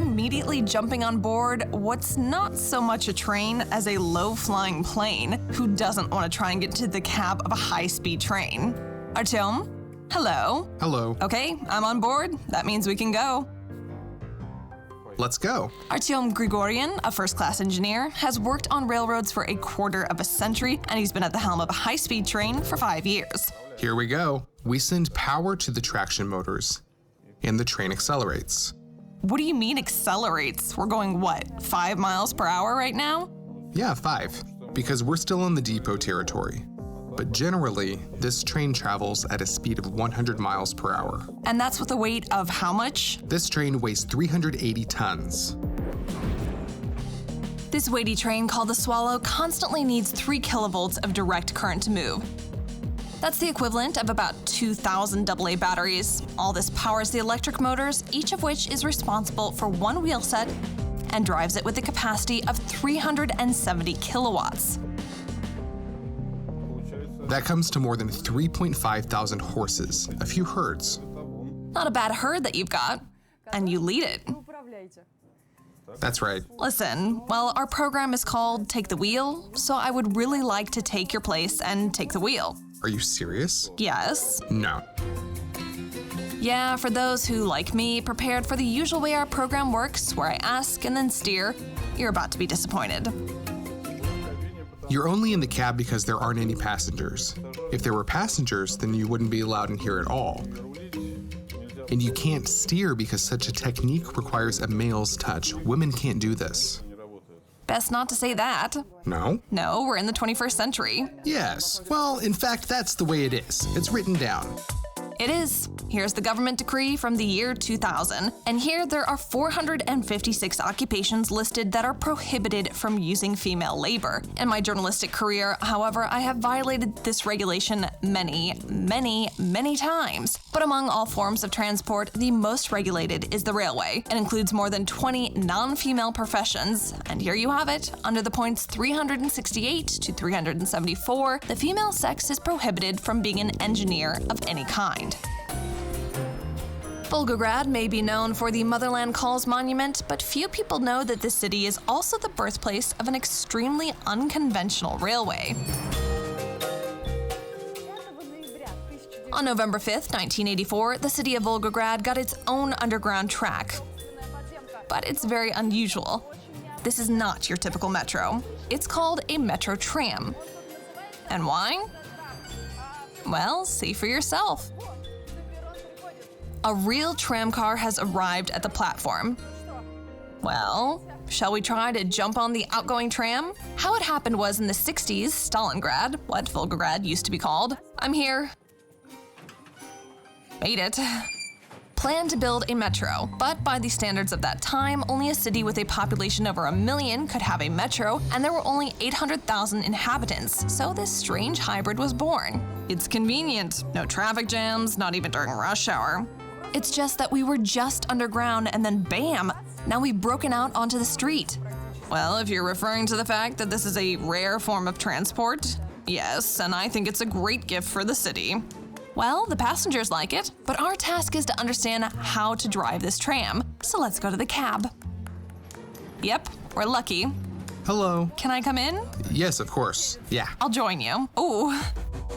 immediately jumping on board what's not so much a train as a low-flying plane. Who doesn't want to try and get into the cab of a high-speed train? Artyom? Hello. Hello. Okay, I'm on board. That means we can go. Let's go. Artyom Grigoryan, a first-class engineer, has worked on railroads for a quarter of a century, and he's been at the helm of a high-speed train for 5 years. Here we go. We send power to the traction motors, and the train accelerates. What do you mean accelerates? We're going, what, 5 miles per hour right now? Yeah, 5, because we're still in the depot territory. But generally, this train travels at a speed of 100 miles per hour. And that's with a weight of how much? This train weighs 380 tons. This weighty train called the Swallow constantly needs 3 kilovolts of direct current to move. That's the equivalent of about 2,000 AA batteries. All this powers the electric motors, each of which is responsible for one wheel set and drives it with a capacity of 370 kilowatts. That comes to more than 3.5 thousand horses, a few herds. Not a bad herd that you've got, and you lead it. That's right. Listen, well, our program is called Take the Wheel, so I would really like to take your place and take the wheel. Are you serious? Yes. No. Yeah, for those who, like me, prepared for the usual way our program works, where I ask and then steer, you're about to be disappointed. You're only in the cab because there aren't any passengers. If there were passengers, then you wouldn't be allowed in here at all. And you can't steer because such a technique requires a male's touch. Women can't do this. Best not to say that. No? No, we're in the 21st century. Yes. Well, in fact, that's the way it is. It's written down. It is. Here's the government decree from the year 2000, and here there are 456 occupations listed that are prohibited from using female labor. In my journalistic career, however, I have violated this regulation many times. But among all forms of transport, the most regulated is the railway. It includes more than 20 non-female professions, and here you have it. Under the points 368 to 374, the female sex is prohibited from being an engineer of any kind. Volgograd may be known for the Motherland Calls monument, but few people know that this city is also the birthplace of an extremely unconventional railway. On November 5th, 1984, the city of Volgograd got its own underground track. But it's very unusual. This is not your typical metro. It's called a metro tram. And why? Well, see for yourself. A real tram car has arrived at the platform. Well, shall we try to jump on the outgoing tram? How it happened was in the 60s, Stalingrad, what Volgograd used to be called. I'm here. Made it. Planned to build a metro, but by the standards of that time, only a city with a population over 1 million could have a metro, and there were only 800,000 inhabitants, so this strange hybrid was born. It's convenient. No traffic jams, not even during rush hour. It's just that we were just underground and then bam, now we've broken out onto the street. Well, if you're referring to the fact that this is a rare form of transport, yes, and I think it's a great gift for the city. Well, the passengers like it, but our task is to understand how to drive this tram, so let's go to the cab. Yep, we're lucky. Hello. Can I come in? Yes, of course. Yeah. I'll join you. Ooh.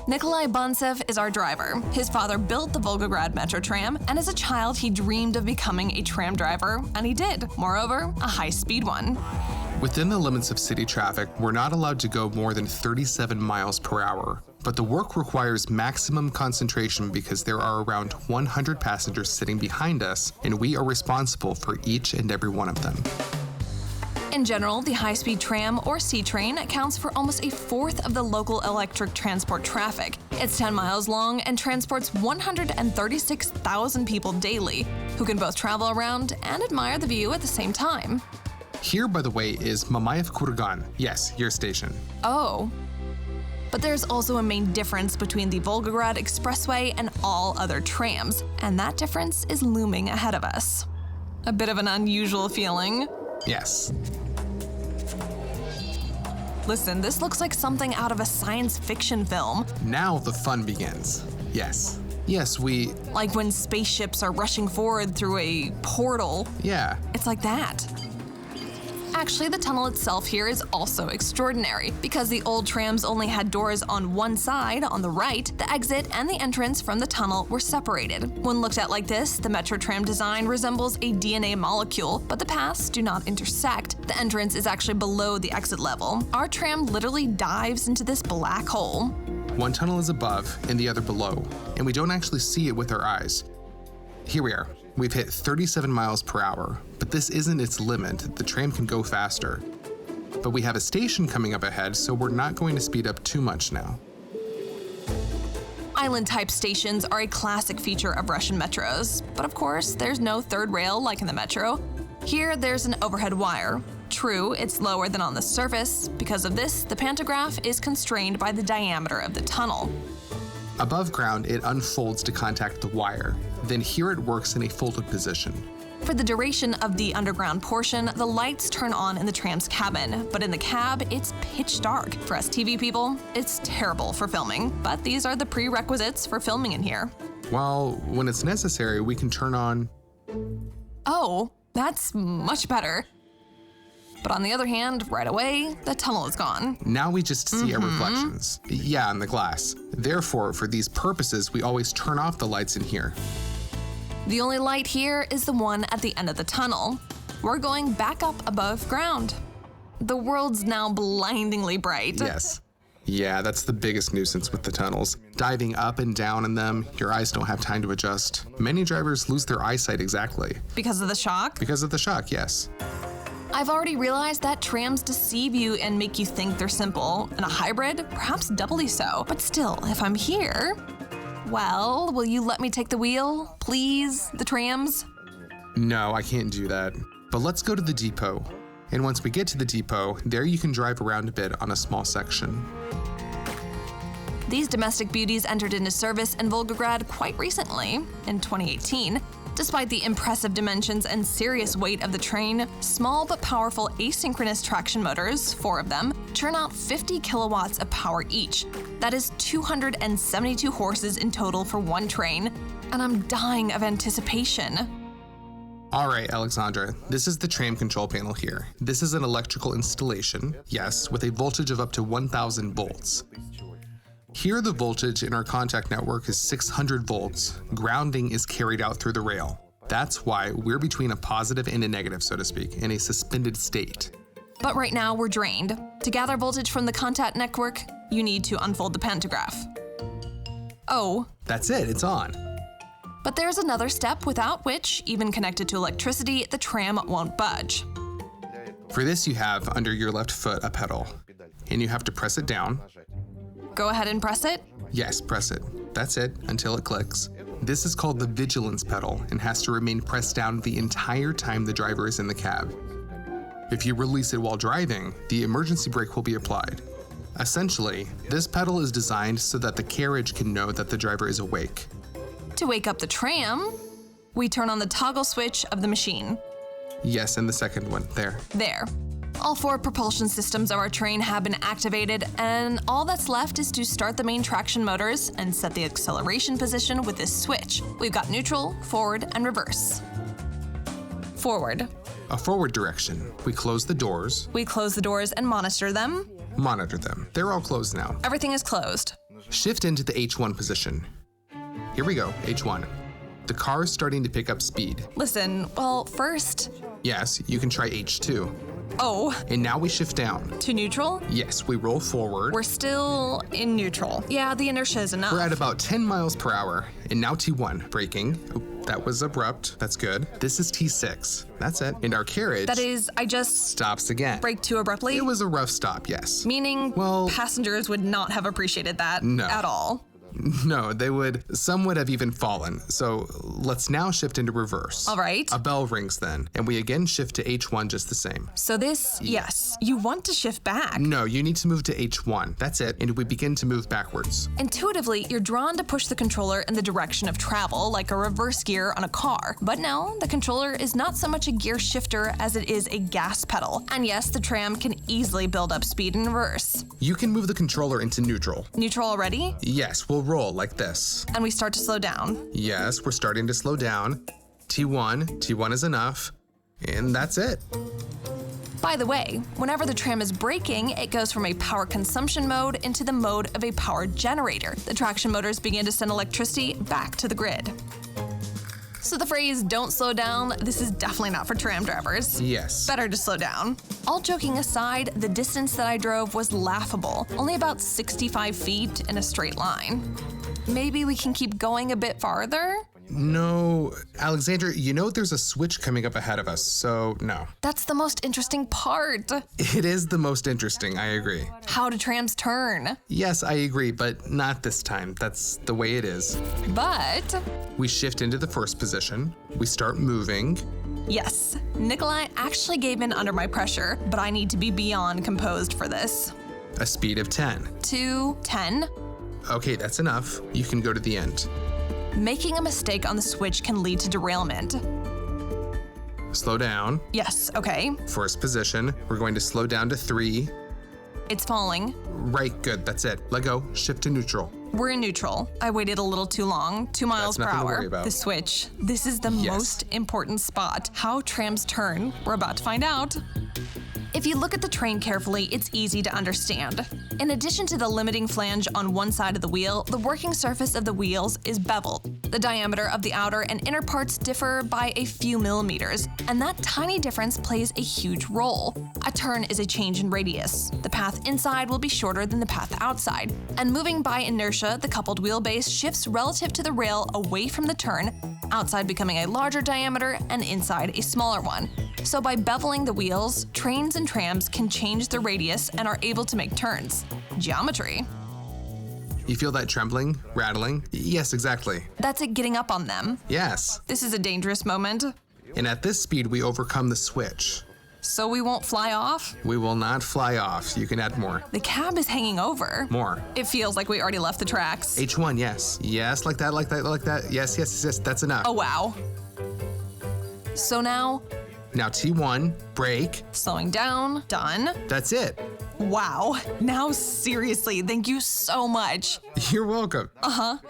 Nikolai Bontsev is our driver. His father built the Volgograd Metro tram, and as a child he dreamed of becoming a tram driver, and he did. Moreover, a high-speed one. Within the limits of city traffic, we're not allowed to go more than 37 miles per hour. But the work requires maximum concentration because there are around 100 passengers sitting behind us, and we are responsible for each and every one of them. In general, the high-speed tram, or C-train, accounts for almost a fourth of the local electric transport traffic. It's 10 miles long and transports 136,000 people daily, who can both travel around and admire the view at the same time. Here, by the way, is Mamayev Kurgan. Yes, your station. Oh. But there's also a main difference between the Volgograd Expressway and all other trams, and that difference is looming ahead of us. A bit of an unusual feeling. Yes. Listen, this looks like something out of a science fiction film. Now the fun begins. Yes. Yes, Like when spaceships are rushing forward through a portal. Yeah. It's like that. Actually, the tunnel itself here is also extraordinary. Because the old trams only had doors on one side, on the right, the exit and the entrance from the tunnel were separated. When looked at like this, the Metro tram design resembles a DNA molecule, but the paths do not intersect. The entrance is actually below the exit level. Our tram literally dives into this black hole. One tunnel is above and the other below, and we don't actually see it with our eyes. Here we are. We've hit 37 miles per hour, but this isn't its limit. The tram can go faster. But we have a station coming up ahead, so we're not going to speed up too much now. Island-type stations are a classic feature of Russian metros, but of course, there's no third rail like in the metro. Here, there's an overhead wire. True, it's lower than on the surface. Because of this, the pantograph is constrained by the diameter of the tunnel. Above ground, it unfolds to contact the wire. Then here it works in a folded position. For the duration of the underground portion, the lights turn on in the tram's cabin, but in the cab, it's pitch dark. For us TV people, it's terrible for filming, but these are the prerequisites for filming in here. Well, when it's necessary, we can turn on... Oh, that's much better. But on the other hand, right away, the tunnel is gone. Now we just see our reflections. Yeah, in the glass. Therefore, for these purposes, we always turn off the lights in here. The only light here is the one at the end of the tunnel. We're going back up above ground. The world's now blindingly bright. Yes. Yeah, that's the biggest nuisance with the tunnels. Diving up and down in them, your eyes don't have time to adjust. Many drivers lose their eyesight exactly. Because of the shock? Because of the shock, yes. I've already realized that trams deceive you and make you think they're simple, and a hybrid, perhaps doubly so. But still, if I'm here, well, will you let me take the wheel, please, the trams? No, I can't do that. But let's go to the depot. And once we get to the depot, there you can drive around a bit on a small section. These domestic beauties entered into service in Volgograd quite recently, in 2018. Despite the impressive dimensions and serious weight of the train, small but powerful asynchronous traction motors, 4 of them, churn out 50 kilowatts of power each. That is 272 horses in total for one train, and I'm dying of anticipation. All right, Alexandra, this is the tram control panel here. This is an electrical installation, yes, with a voltage of up to 1,000 volts. Here, the voltage in our contact network is 600 volts. Grounding is carried out through the rail. That's why we're between a positive and a negative, so to speak, in a suspended state. But right now, we're drained. To gather voltage from the contact network, you need to unfold the pantograph. Oh. That's it, it's on. But there's another step without which, even connected to electricity, the tram won't budge. For this, you have, under your left foot, a pedal. And you have to press it down. Go ahead and press it? Yes, press it. That's it, until it clicks. This is called the vigilance pedal and has to remain pressed down the entire time the driver is in the cab. If you release it while driving, the emergency brake will be applied. Essentially, this pedal is designed so that the carriage can know that the driver is awake. To wake up the tram, we turn on the toggle switch of the machine. Yes, and the second one, there. There. All 4 propulsion systems of our train have been activated, and all that's left is to start the main traction motors and set the acceleration position with this switch. We've got neutral, forward, and reverse. Forward. A forward direction. We close the doors. We close the doors and monitor them. Monitor them. They're all closed now. Everything is closed. Shift into the H1 position. Here we go, H1. The car is starting to pick up speed. Listen, well, first... Yes, you can try H2. Oh. And now we shift down. To neutral? Yes, we roll forward. We're still in neutral. Yeah, the inertia is enough. We're at about 10 miles per hour. And now T1, braking. Oh, that was abrupt. That's good. This is T6. That's it. And our carriage... That is, I just... stops again. Brake too abruptly? It was a rough stop, yes. Meaning, well, passengers would not have appreciated that at all. No, they would. Some would have even fallen. So let's now shift into reverse. All right. A bell rings then, and we again shift to H1 just the same. So this, yes, you want to shift back. No, you need to move to H1. That's it, and we begin to move backwards. Intuitively, you're drawn to push the controller in the direction of travel, like a reverse gear on a car. But no, the controller is not so much a gear shifter as it is a gas pedal. And yes, the tram can easily build up speed in reverse. You can move the controller into neutral. Neutral already? Yes, we'll roll like this. And we start to slow down. Yes, we're starting to slow down. T1 is enough. And that's it. By the way, whenever the tram is braking, it goes from a power consumption mode into the mode of a power generator. The traction motors begin to send electricity back to the grid. So the phrase, don't slow down, this is definitely not for tram drivers. Yes. Better to slow down. All joking aside, the distance that I drove was laughable, only about 65 feet in a straight line. Maybe we can keep going a bit farther? No, Alexandra, you know there's a switch coming up ahead of us, so no. That's the most interesting part. It is the most interesting, I agree. How do trams turn? Yes, I agree, but not this time. That's the way it is. But We shift into the first position. We start moving. yes, Nikolai actually gave in under my pressure, but I need to be beyond composed for this. A speed of 10. 2, 10. Okay, that's enough. You can go to the end. Making a mistake on the switch can lead to derailment. Slow down. Yes, okay. First position. We're going to slow down to 3. It's falling. Right, good, that's it. Let go. Shift to neutral. We're in neutral. I waited a little too long. 2 miles per That's nothing to hour. worry about. The switch. This is the Yes. most important spot. How trams turn. We're about to find out. If you look at the train carefully, it's easy to understand. In addition to the limiting flange on one side of the wheel, the working surface of the wheels is beveled. The diameter of the outer and inner parts differ by a few millimeters, and that tiny difference plays a huge role. A turn is a change in radius. The path inside will be shorter than the path outside, and moving by inertia, the coupled wheelbase shifts relative to the rail away from the turn, outside becoming a larger diameter and inside a smaller one. So by beveling the wheels, trains and trams can change the radius and are able to make turns. Geometry. You feel that trembling, rattling? Yes, exactly. That's it getting up on them. Yes. This is a dangerous moment. And at this speed, we overcome the switch. So we won't fly off? We will not fly off. You can add more. The cab is hanging over. More. It feels like we already left the tracks. H1, yes. Yes, like that, like that, like that. Yes, yes, yes, yes. That's enough. Oh wow. So now, Now T1, brake. slowing down, done. That's it. Wow. Now seriously, thank you so much. You're welcome.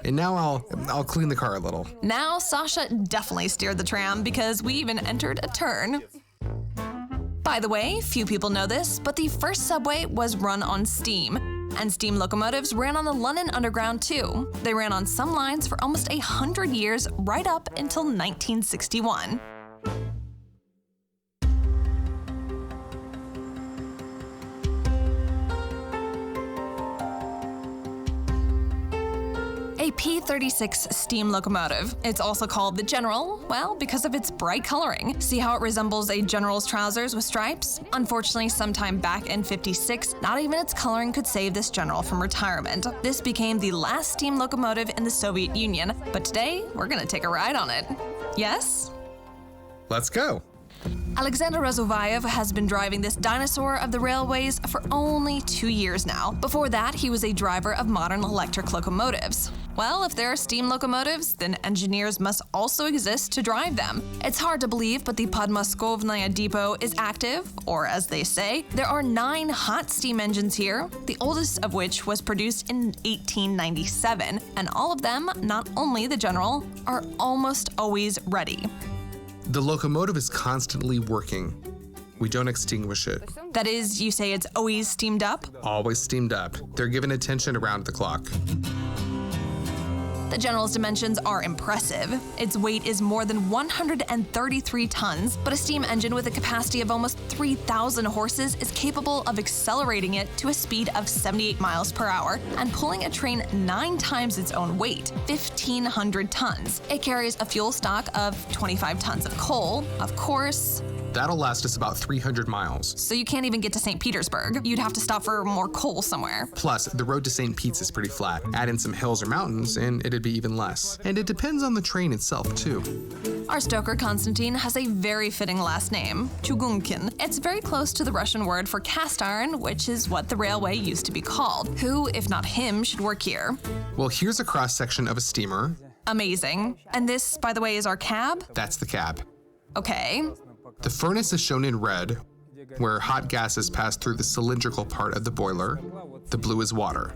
And now I'll clean the car a little. Now Sasha definitely steered the tram because we even entered a turn. By the way, few people know this, but the first subway was run on steam. And steam locomotives ran on the London Underground too. They ran on some lines for almost 100 years, right up until 1961. A P-36 steam locomotive. It's also called the General, well, because of its bright coloring. See how it resembles a general's trousers with stripes? Unfortunately, sometime back in '56, not even its coloring could save this general from retirement. This became the last steam locomotive in the Soviet Union, but today, we're gonna take a ride on it. Yes? Let's go. Alexander Razovayev has been driving this dinosaur of the railways for only 2 years now. Before that, he was a driver of modern electric locomotives. Well, if there are steam locomotives, then engineers must also exist to drive them. It's hard to believe, but the Podmoskovnaya depot is active, or as they say, there are 9 hot steam engines here, the oldest of which was produced in 1897, and all of them, not only the General, are almost always ready. The locomotive is constantly working. We don't extinguish it. That is, you say it's always steamed up? Always steamed up. They're given attention around the clock. The General's dimensions are impressive. Its weight is more than 133 tons, but a steam engine with a capacity of almost 3,000 horses is capable of accelerating it to a speed of 78 miles per hour and pulling a train 9 times its own weight, 1,500 tons. It carries a fuel stock of 25 tons of coal, of course. That'll last us about 300 miles. So you can't even get to St. Petersburg. You'd have to stop for more coal somewhere. Plus, the road to St. Pete's is pretty flat. Add in some hills or mountains, and it'd be even less. And it depends on the train itself, too. Our stoker, Konstantin, has a very fitting last name, Chugunkin. It's very close to the Russian word for cast iron, which is what the railway used to be called. Who, if not him, should work here? Well, here's a cross-section of a steamer. Amazing. And this, by the way, is our cab? That's the cab. Okay. The furnace is shown in red, where hot gases pass through the cylindrical part of the boiler. The blue is water.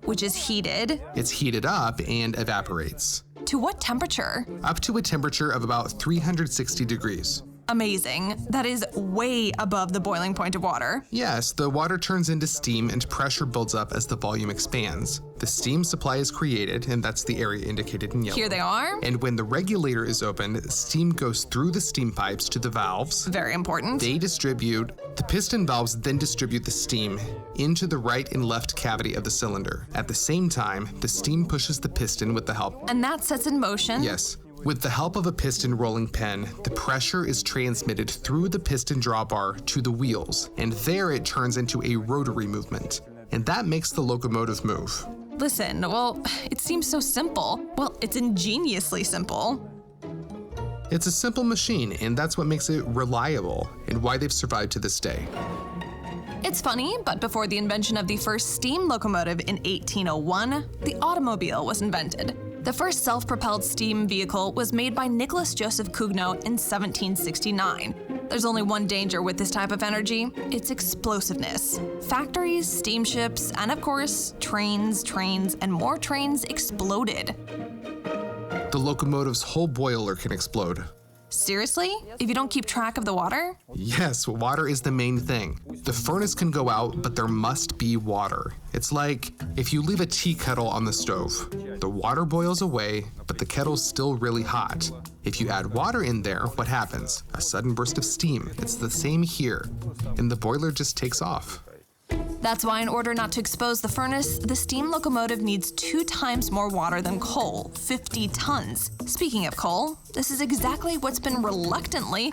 which is heated. It's heated up and evaporates. To what temperature? Up to a temperature of about 360 degrees. Amazing. That is way above the boiling point of water. Yes, the water turns into steam and pressure builds up as the volume expands. The steam supply is created, and that's the area indicated in yellow. Here they are. And when the regulator is opened, steam goes through the steam pipes to the valves. Very important. The piston valves then distribute the steam into the right and left cavity of the cylinder. At the same time, the steam pushes the piston with the help. And that sets in motion. Yes. With the help of a piston rolling pin, the pressure is transmitted through the piston drawbar to the wheels, and there it turns into a rotary movement. And that makes the locomotive move. Listen, well, it seems so simple. Well, it's ingeniously simple. It's a simple machine, and that's what makes it reliable and why they've survived to this day. It's funny, but before the invention of the first steam locomotive in 1801, the automobile was invented. The first self-propelled steam vehicle was made by Nicholas Joseph Cugnot in 1769. There's only one danger with this type of energy: its explosiveness. Factories, steamships, and of course, trains, and more trains exploded. The locomotive's whole boiler can explode. Seriously? If you don't keep track of the water? Yes, water is the main thing. The furnace can go out, but there must be water. It's like if you leave a tea kettle on the stove. The water boils away, but the kettle's still really hot. If you add water in there, what happens? A sudden burst of steam. It's the same here, and the boiler just takes off. That's why in order not to expose the furnace, the steam locomotive needs 2 times more water than coal, 50 tons. Speaking of coal, this is exactly what's been reluctantly,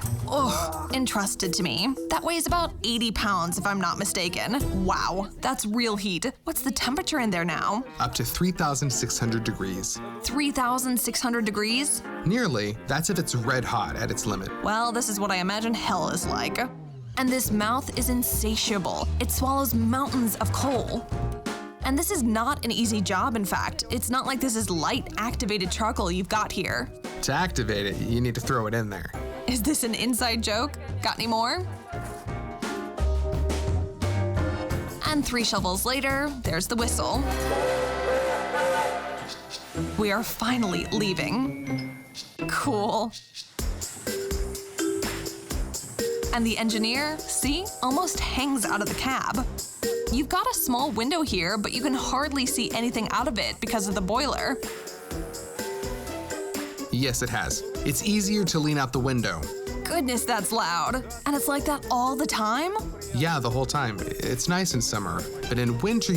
entrusted to me. That weighs about 80 pounds if I'm not mistaken. Wow, that's real heat. What's the temperature in there now? Up to 3,600 degrees. 3,600 degrees? Nearly. That's if it's red hot at its limit. Well, this is what I imagine hell is like. And this mouth is insatiable. It swallows mountains of coal. And this is not an easy job, in fact. It's not like this is light activated charcoal you've got here. To activate it, you need to throw it in there. Is this an inside joke? Got any more? And 3 shovels later, there's the whistle. We are finally leaving. Cool. And the engineer, see, almost hangs out of the cab. You've got a small window here, but you can hardly see anything out of it because of the boiler. Yes, it has. It's easier to lean out the window. Goodness, that's loud. And it's like that all the time? Yeah, the whole time. It's nice in summer, but in winter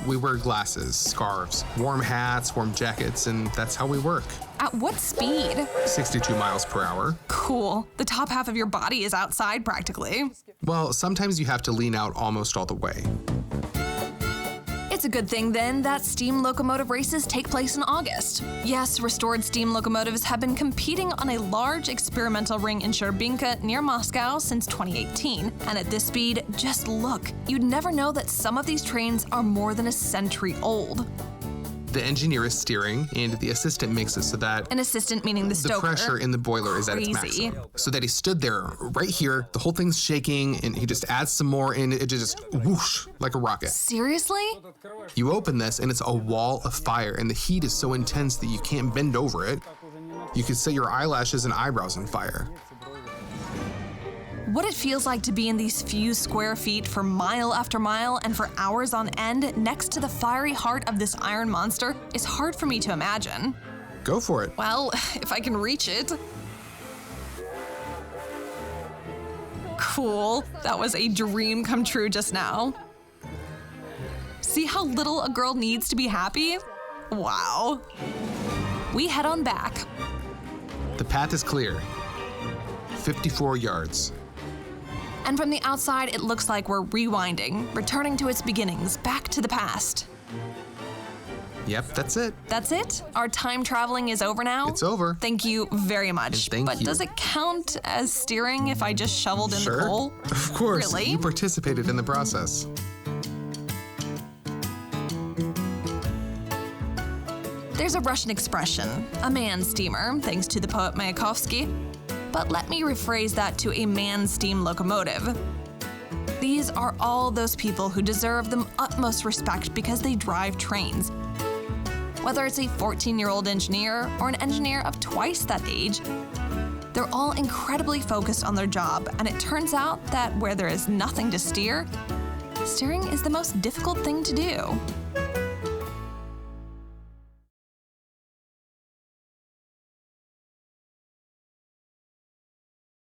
we wear glasses, scarves, warm hats, warm jackets, and that's how we work. At what speed? 62 miles per hour. Cool. The top half of your body is outside practically. Well, sometimes you have to lean out almost all the way. It's a good thing then that steam locomotive races take place in August. Yes, restored steam locomotives have been competing on a large experimental ring in Sherbinka near Moscow since 2018. And at this speed, just look, you'd never know that some of these trains are more than a century old. The engineer is steering, and the assistant makes it so that An assistant meaning the stoker. the pressure in the boiler is at its Crazy. maximum. So that he stood there right here, the whole thing's shaking, and he just adds some more, and it just whoosh like a rocket. Seriously? You open this, and it's a wall of fire, and the heat is so intense that you can't bend over it. You could set your eyelashes and eyebrows on fire. What it feels like to be in these few square feet for mile after mile and for hours on end next to the fiery heart of this iron monster is hard for me to imagine. Go for it. Well, if I can reach it. Cool. That was a dream come true just now. See how little a girl needs to be happy? Wow. We head on back. The path is clear. 54 yards. And from the outside, it looks like we're rewinding, returning to its beginnings, back to the past. Yep, that's it. That's it? Our time traveling is over now? It's over. Thank you very much. And thank but you. does it count as steering if I just shoveled in the coal? Of course. Really? You participated in the process. There's a Russian expression, a man steamer, thanks to the poet Mayakovsky. But let me rephrase that to a man steam locomotive. These are all those people who deserve the utmost respect because they drive trains. Whether it's a 14-year-old engineer or an engineer of twice that age, they're all incredibly focused on their job, and it turns out that where there is nothing to steer, steering is the most difficult thing to do.